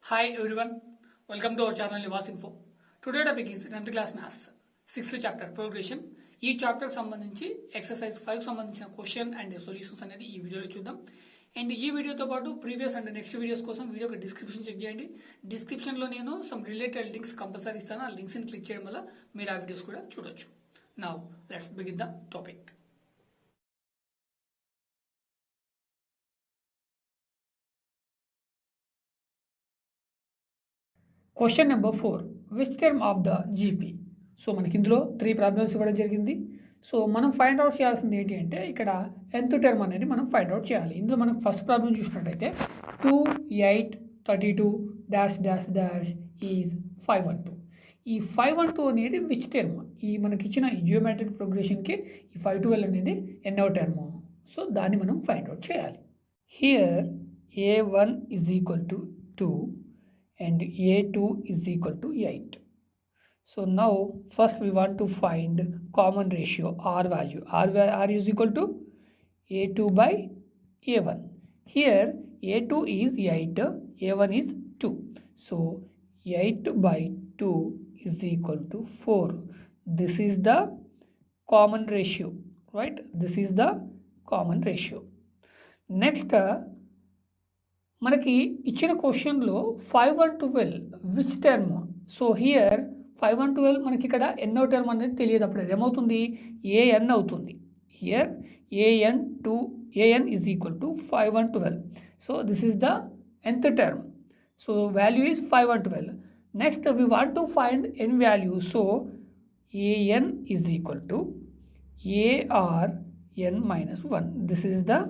Hi everyone, welcome to our channel Nivas Info. Today topic is 10th class maths 6th chapter progression. ఈ chapter సంబంధించి exercise 5 సంబంధించిన question and solutions అనేది ఈ వీడియోలో చూద్దాం. And ఈ వీడియోతో పాటు ప్రీవియస్ అండ్ నెక్స్ట్ వీడియోస్ కోసం వీడియోకి డిస్క్రిప్షన్ చెక్ చేయండి. డిస్క్రిప్షన్లో నేను సమ్ రిలేటెడ్ లింక్స్ కంపల్సరీ ఇస్తాను. ఆ లింక్స్ని క్లిక్ చేయడం వల్ల మీరు ఆ వీడియోస్ కూడా చూడొచ్చు. Now let's begin the topic. Question number 4, which term of the GP. So మనకి ఇందులో 3 ప్రాబ్లమ్స్ ఇవ్వడం జరిగింది. సో మనం ఫైండ్ అవుట్ చేయాల్సింది ఏంటి అంటే ఇక్కడ nth టర్మ్ అనేది మనం ఫైండ్ అవుట్ చేయాలి. ఇందులో మనం ఫస్ట్ ప్రాబ్లం చూసినట్టయితే 2, 8, 32 డాష్ డాష్ డాష్ ఈజ్ 512. ఈ 512 అనేది విచ్ టర్మ్, ఈ మనకి ఇచ్చిన జియోమెట్రిక్ ప్రోగ్రెషన్కి ఈ 512 అనేది ఎన్నో టర్మ్. సో దాన్ని మనం ఫైండ్ అవుట్ చేయాలి. Here a1 is equal to 2 and a2 is equal to 8. So now first we want to find common ratio r value. R is equal to a2 by a1. Here a2 is 8, a1 is 2. So 8 by 2 is equal to 4. This is the common ratio, right? This is the common ratio. Next, మనకి ఇచ్చిన క్వశ్చన్లో 512 which term. So here 512 మనకి ఇక్కడ ఎన్నో term అనేది తెలియదు. అప్పుడు ఏమవుతుంది, ఏఎన్ అవుతుంది. Here a n is equal to 512. So this is the nth term. So value is 512. Next we want to find n value. So a n is equal to a r n minus 1. This is the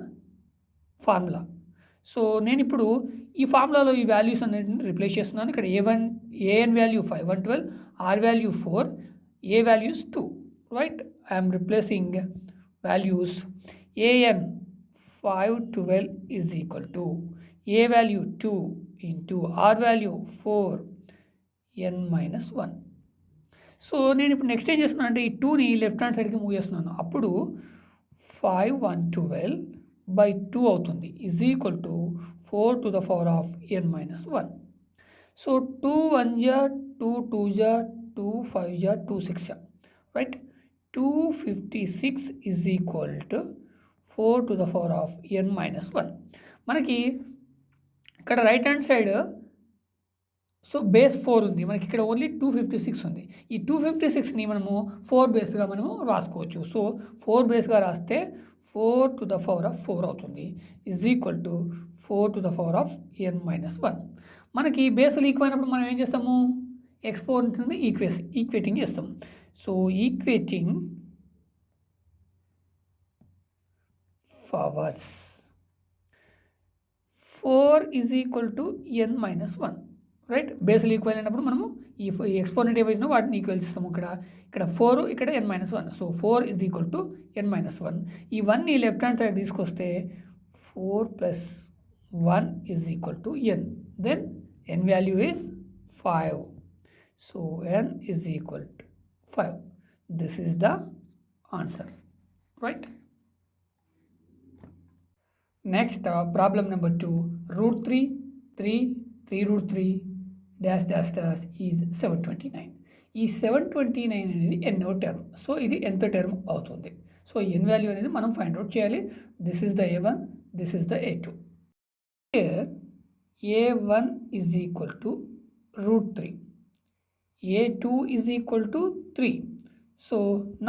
formula. So నేను ఇప్పుడు ఈ ఫార్ములాలో ఈ values అన్నిటిని replace చేస్తున్నాను. ఇక్కడ AN value 512, r value 4, a values 2, right? I'm replacing values. A n 512 is equal to A value 2 into are value 4 n minus 1. సో నేను ఇప్పుడు నెక్స్ట్ ఏం చేస్తున్నాను అంటే ఈ 2ని లెఫ్ట్ హ్యాండ్ సైడ్కి మూవ్ చేస్తున్నాను. అప్పుడు 512 by 2 అవుతుంది is equal to 4 to the power of n minus 1. So 2 1 జా 2 2 జా 2 5 జా 2 6 జా, right? 256 is equal to 4 to the power of n minus 1. మనకి ఇక్కడ right hand side so base 4 ఉంది, మనకి ఇక్కడ ఓన్లీ 256 ఉంది. ఈ 256ని మనము 4 బేస్గా మనము రాసుకోవచ్చు. సో 4 బేస్గా రాస్తే 4 to the power of 4 అవుతుంది is equal to 4 to the power of n minus 1. మనకి బేసులు ఈక్వల్ అయినప్పుడు మనం ఏం చేస్తాము, ఎక్స్పోనెంట్ని ఈక్వేటింగ్ చేస్తాం. So equating powers 4 is equal to n minus 1, right? బేసులు ఈక్వల్ అయినప్పుడు మనము ఈ ఎక్స్పోనెంట్ ఏవైనా వాటిని ఈక్వల్ చేస్తాము. ఇక్కడ 4, ఇక్కడ n minus 1. So 4 is equal to n minus 1. ఈ 1ని లెఫ్ట్ హ్యాండ్ సైడ్ తీసుకొస్తే 4 plus 1 is equal to n. Then n value is 5. So n is equal to 5. This is the answer, right? Next problem number 2, root 3 root 3 dash dash dash is 729. ఈ 729 అనేది ఎన్నో term. So ఇది ఎంత term అవుతుంది. So ఎన్ value అనేది మనం find out చేయాలి. This is the a1, this is the a2. Here a1 is equal to root 3, a2 is equal to 3. So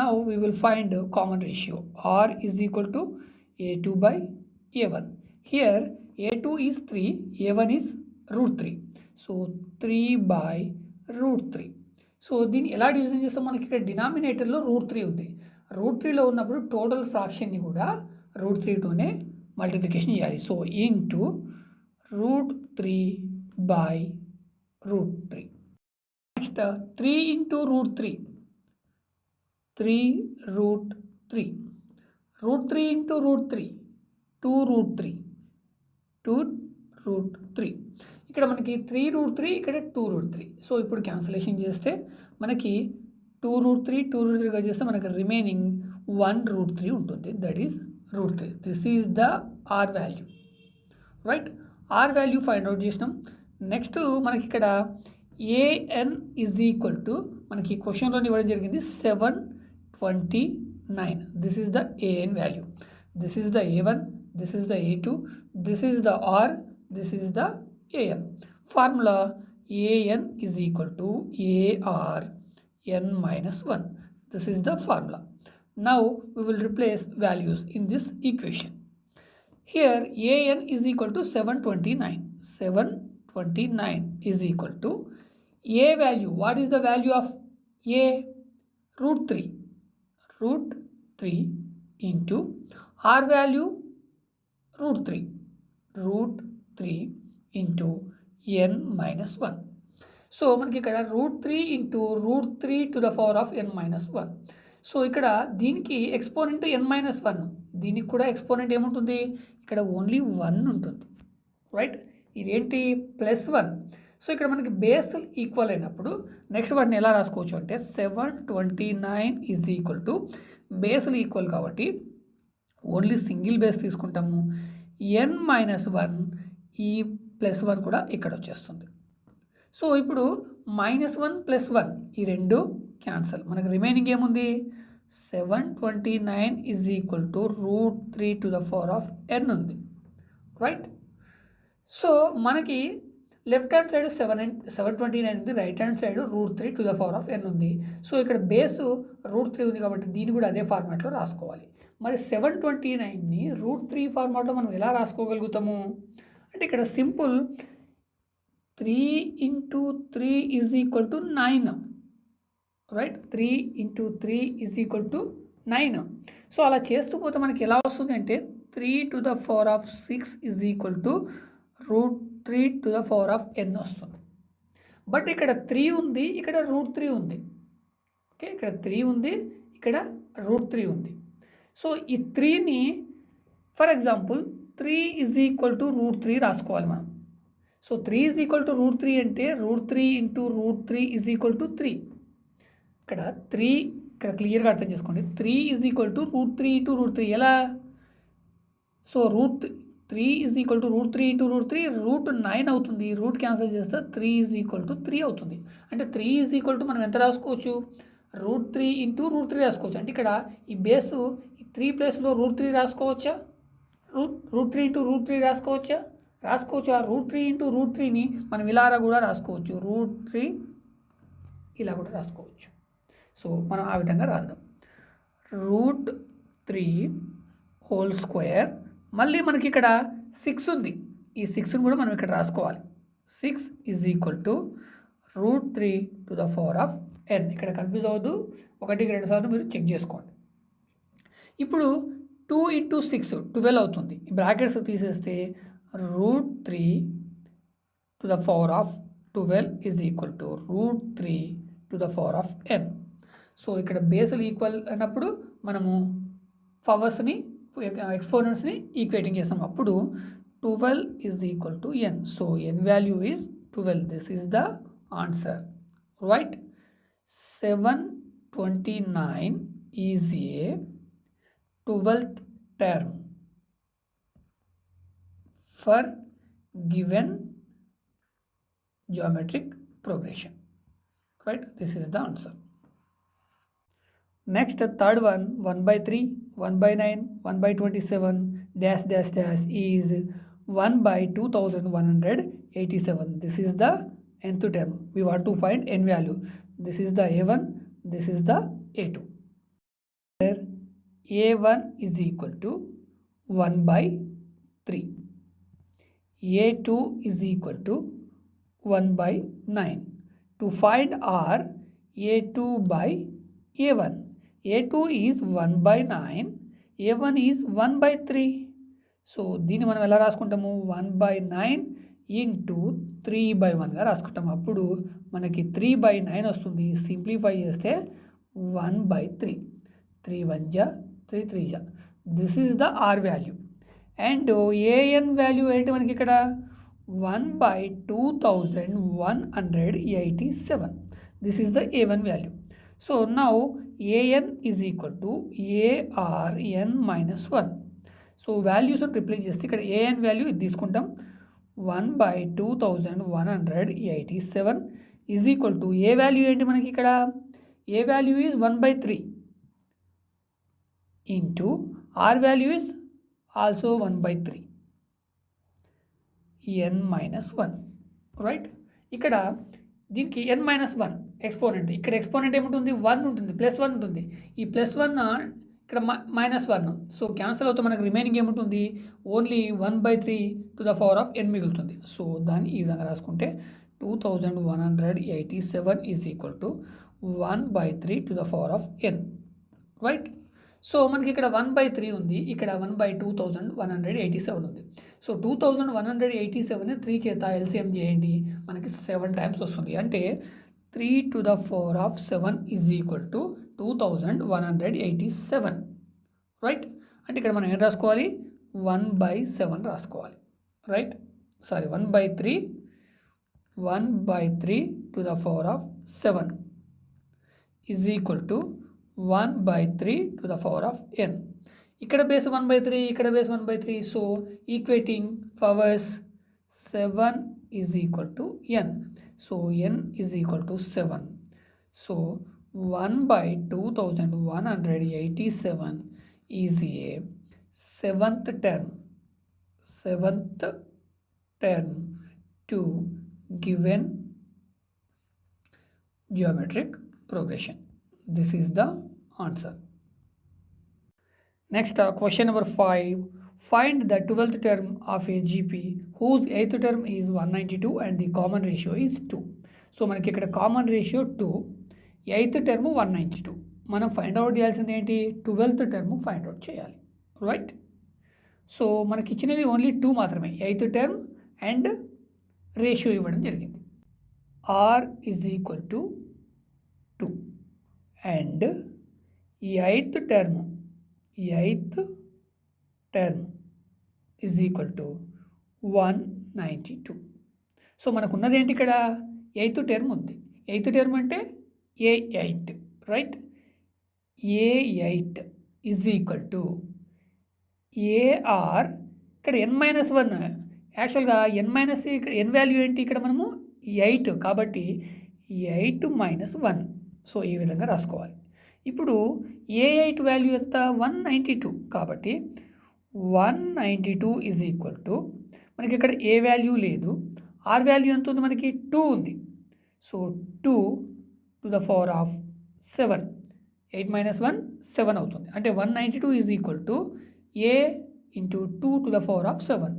now we will find common ratio. r is equal to a2 by a1. Here a2 is 3, a1 is root 3. So 3 by root 3. So దీన్ని ఎలా division చేస్తాం, మనకి ఇక్కడ డినామినేటర్లో route 3 ఉంది. Route 3లో ఉన్నప్పుడు total ఫ్రాక్షన్ని కూడా root 3తోనే మల్టిప్లికేషన్ చేయాలి. So into root 3 by root 3. Next 3 into root 3, 3 root 3. Root 3 into root 3, 2 root 3, 2 root 3. ఇక్కడ మనకి 3 రూట్ 3, ఇక్కడ 2 రూట్ 3. సో ఇప్పుడు క్యాన్సలేషన్ చేస్తే మనకి 2 రూట్ 3 2 రూట్ 3గా చేస్తే మనకి రిమైనింగ్ 1 రూట్ 3 ఉంటుంది. That is root 3. This is the are value, right? R value find out చేసినాం. నెక్స్ట్ మనకి ఇక్కడ ఏఎన్ ఈజ్ ఈక్వల్ టు మనకి క్వశ్చన్లో ఇవ్వడం జరిగింది 729. This is the a n value, this is the A1, this is the A2, this is the r, this is the a n. Formula a n is equal to AR n minus 1. This is the formula. Now we will replace values in this equation. Here an is equal to 729. 729 is equal to a value. What is the value of a? Root 3. Root 3 into r value root 3. Root 3 into n minus 1. So మనకి ఇక్కడ √3 into √3 to the power of n-1. So ఇక్కడ దీనికి exponent n-1, దీనికి కూడా exponent ఏముంటుంది, ఇక్కడ only 1 ఉంటుంది, right. ఇదేంటి +1. సో ఇక్కడ మనకి బేస్ ఈక్వల్ అయినప్పుడు నెక్స్ట్ వాటిని ఎలా రాసుకోవచ్చు అంటే 729 ఈజ్ ఈక్వల్ టు బేస్లు ఈక్వల్ కాబట్టి ఓన్లీ సింగిల్ బేస్ తీసుకుంటాము. n-1 ఈ +1 కూడా ఇక్కడ వచ్చేస్తుంది. సో ఇప్పుడు -1 + 1 ఈ రెండు క్యాన్సల్, మనకు రిమైనింగ్ ఏముంది 729 is equal to √3 to the power of n ఉంది, రైట్. సో మనకి లెఫ్ట్ హ్యాండ్ సైడ్ 729 ఉంది, right hand side √3 to the power of n ఉంది. సో ఇక్కడ బేసు √3 ఉంది కాబట్టి దీన్ని కూడా అదే ఫార్మాట్లో రాసుకోవాలి. మరి 729ని √3 ఫార్మాట్లో మనం ఎలా రాసుకోగలుగుతాము అంటే ఇక్కడ simple 3 into 3 is equal to 9, right. 3 into 3 is equal to 9. So అలా చేస్తూ పోతే మనకి ఎలా వస్తుంది అంటే 3 to the power of 6 is equal to √3 to the power of n వస్తుంది. బట్ ఇక్కడ 3 ఉంది, ఇక్కడ √3 ఉంది, ఓకే. ఇక్కడ 3 ఉంది, ఇక్కడ √3 ఉంది. సో ఈ 3ని for example 3 is equal to √3 రాసుకోవాలి మనం. సో 3 is equal to √3 అంటే √3 into √3 is equal to 3. ఇక్కడ 3 ఇక్కడ క్లియర్గా అర్థం చేసుకోండి. 3 is equal to √3 into √3 ఎలా? So √3 is equal to √3 into √3 √9 అవుతుంది. రూట్ క్యాన్సిల్ చేస్తే 3 is equal to 3 అవుతుంది. అంటే 3 is equal to మనం ఎంత రాసుకోవచ్చు, √3 into √3 రాసుకోవచ్చు. అంటే ఇక్కడ ఈ బేసు 3 ప్లేస్లో √3 రాసుకోవచ్చా, √3 into √3 రాసుకోవచ్చా? రాసుకోవచ్చు. ఆ √3 into √3ని మనం ఇలా కూడా రాసుకోవచ్చు, √3 ఇలా కూడా రాసుకోవచ్చు. సో మనం ఆ విధంగా రాద్దాం. √3 హోల్ స్క్వేర్, మళ్ళీ మనకి ఇక్కడ 6 ఉంది, ఈ 6ని కూడా మనం ఇక్కడ రాసుకోవాలి. 6 is equal to √3 to the power of n. ఇక్కడ కన్ఫ్యూజ్ అవ్వద్దు, 1కి 2 సార్లు మీరు చెక్ చేసుకోండి. ఇప్పుడు 2 into 6 12 అవుతుంది. ఈ బ్రాకెట్స్ తీసేస్తే √3 to the power of 12 is equal to √3 to the power of n. So ఇక్కడ బేసులు ఈక్వల్ అయినప్పుడు మనము పవర్స్ని ఎక్స్పోనెంట్స్ని ఈక్వేటింగ్ చేస్తాం. అప్పుడు 12 is equal to n. So n value is 12. This is the answer, right. 729 is a 12th term for given geometric progression, right. This is the answer. Next, third one, 1/3, 1/9, 1/27 dash dash dash is 1/2187. This is the nth term. We want to find n value. This is the A1, this is the A2. Here A1 is equal to 1/3. A2 is equal to 1/9. To find R, A2 by A1. A2 is 1/9, A1 is 1/3. So దీన్ని మనం ఎలా రాసుకుంటాము, 1/9 into 3/1గా రాసుకుంటాము. అప్పుడు మనకి 3/9 వస్తుంది. Simplify చేస్తే 1/3. 3 1 జా 3 3 జా. This is the are value. And AN value ఏంటి మనకి ఇక్కడ 1/2187. This is the A1 value. So now AN is equal to ARn-1. So values replace చేస్తే ఇక్కడ ఏఎన్ వాల్యూ ఇది తీసుకుంటాం 1/2187 is equal to A value ఏంటి మనకి ఇక్కడ? A value is 1/3 into are value is also 1/3 n-1, right? ఇక్కడ దీనికి n-1 exponent. ఇక్కడ ఎక్స్పోనెంట్ ఏముంటుంది? 1 ఉంటుంది, +1 ఉంటుంది. ఈ +1 ఇక్కడ -1, సో క్యాన్సిల్ అవుతే మనకు రిమైనింగ్ ఏముంటుంది? ఓన్లీ 1/3n మిగులుతుంది. సో దాన్ని ఈ విధంగా రాసుకుంటే 2187 is equal to 1/3n, right? So మనకి ఇక్కడ 1/3 ఉంది, ఇక్కడ 1/2187 ఉంది. సో 2187ని 3 చేత ఎల్సిఎం చేయండి, మనకి 7 టైమ్స్ వస్తుంది. అంటే 3⁴7 ఈజ్ ఈక్వల్ టు 2187, రైట్? అంటే ఇక్కడ మనం ఏం రాసుకోవాలి? 1/7 రాసుకోవాలి, right? Sorry, 1/3⁴7 is equal to 1/3n. ఇక్కడ బేస్ 1/3, ఇక్కడ base 1/3, so equating powers 7 is equal to n. So n is equal to 7. So 1/2187 is a seventh term two given geometric progression. This is the answer. Next, question number 5. Find the 12th term of a GP whose 8th term is 192 and the common ratio is 2. So మనకి ఇక్కడ common ratio 2, 8th term 192. మనం find out చేయాల్సింది ఏంటి? 12th term find out చేయాలి, right? So మనకి ఇచ్చినవి only 2 మాత్రమే, 8th term and ratio ఇవ్వడం జరిగింది. R is equal to 2 and 8th term is equal to 192. So మనకున్నది ఏంటి ఇక్కడ? 8th టర్మ్ ఉంది. 8th టర్మ్ అంటే A8, right? A8 is equal to AR, ఇక్కడ n-1. యాక్చువల్గా ఇక్కడ n వాల్యూ ఏంటి? ఇక్కడ మనము 8 కాబట్టి 8 - 1, సో ఈ విధంగా రాసుకోవాలి. ఇప్పుడు A8 వాల్యూ ఎంత? 192 కాబట్టి 192 ఈజ్ ఈక్వల్ టు, మనకి ఇక్కడ ఏ వాల్యూ లేదు, ఆర్ వాల్యూ ఎంత ఉంది? మనకి 2 ఉంది. సో 2⁴7, 8 - 1 7 అవుతుంది. అంటే 192 is equal to A into 2⁴7.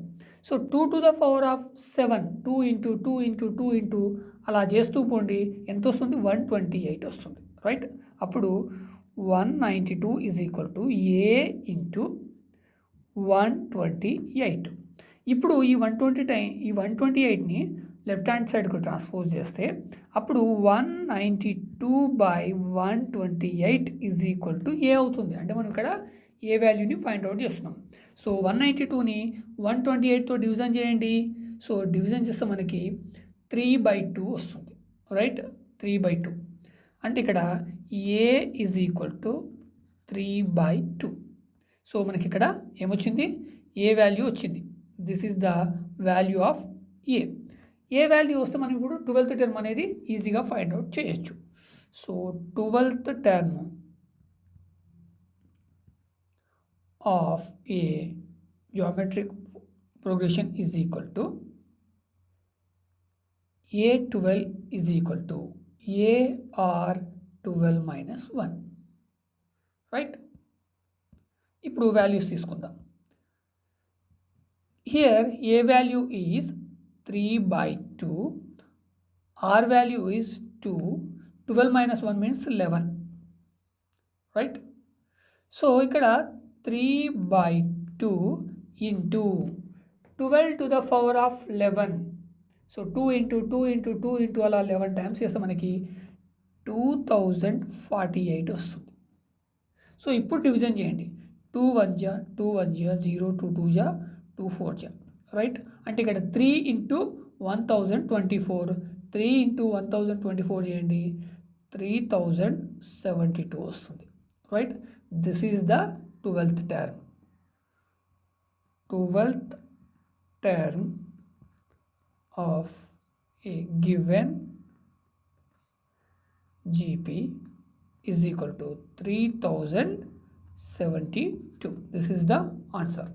So 2⁴7, 2 into 2 into 2 into అలా చేస్తూ పోండి, ఎంత వస్తుంది? 128 వస్తుంది, రైట్? అప్పుడు 192 is equal to A into 128. ఇప్పుడు ఈ 128ని లెఫ్ట్ హ్యాండ్ సైడ్కు ట్రాన్స్పోజ్ చేస్తే అప్పుడు 192/128 ఈజ్ ఈక్వల్ టు A అవుతుంది. అంటే మనం ఇక్కడ ఏ వాల్యూని ఫైండ్ అవుట్ చేస్తున్నాం. సో 192ని 128తో డివిజన్ చేయండి. సో డివిజన్ చేస్తే మనకి 3/2 వస్తుంది, రైట్? 3/2 అంటే ఇక్కడ A is equal to 3/2. So మనకి ఇక్కడ ఏమొచ్చింది? ఏ వాల్యూ వచ్చింది. This is the value of A. A value వస్తే మనం ఇప్పుడు 12th టర్మ్ అనేది ఈజీగా ఫైండ్ అవుట్ చేయొచ్చు. So 12th term of a geometric progression is equal to A12 is equal to AR12 minus 1, right? ఇప్పుడు వాల్యూస్ తీసుకుందాం. Here A value is 3/2, R value is 2, 12 minus 1 means 11, right? So ఇక్కడ 3/2 into 12⁴11. So 2 into 2 into 2 into అలా 11 times చేస్తే మనకి 2048 వస్తుంది. So ఇప్పుడు division చేయండి. 2 1 జా 2 1 జా 0 2 2 జా 2 4 జా, రైట్? అంటే ఇక్కడ 3 into 1024, 3 into 1024 చేయండి, 3072 వస్తుంది, right? This is the 12th term of a given GP is equal to 3072. This is the answer.